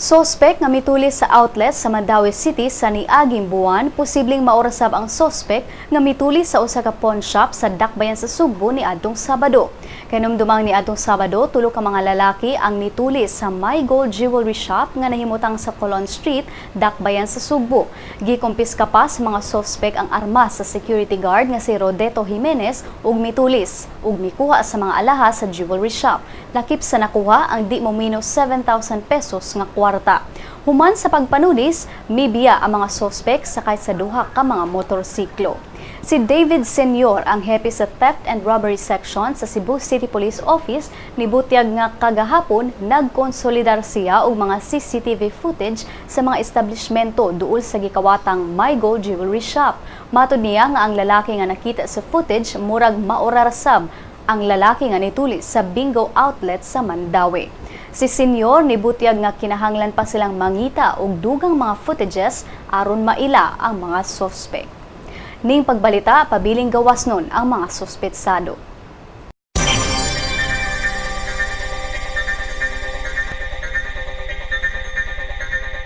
Suspek nga mitulis sa outlet sa Mandaue City sa niaging buwan, posibleng maorasab ang suspek nga mitulis sa usa ka pawnshop sa Dakbayan sa Sugbo ni adtong Sabado. Kanumdumang ni adtong Sabado, tulo ka mga lalaki ang nitulis sa My Gold Jewelry Shop nga nahimutang sa Colon Street, Dakbayan sa Sugbo. Gikumpiska pa sa mga suspek ang armas sa security guard nga si Rodeto Jimenez ug mitulis ug mikuha sa mga alahas sa jewelry shop. Lakip sa nakuha ang di mo minus 7,000 pesos nga kwarta. Human sa pagpanulis, mibiya ang mga sospek sakay sa duha ka mga motorsiklo. Si David Senior, ang hepe sa Theft and Robbery Section sa Cebu City Police Office, nibutyag nga kagahapon nagkonsolidar siya og mga CCTV footage sa mga establishmento duol sa gikawatang My Gold Jewelry Shop. Matud niya nga ang lalaki nga nakita sa footage murag maorarsab ang lalaki nga nitulis sa bingo outlet sa Mandaue. Si Senior nibutyag nga kinahanglan pa silang mangita og dugang mga footages aron maila ang mga suspect. Ning pagbalita, pabiling gawas nun ang mga suspetsado.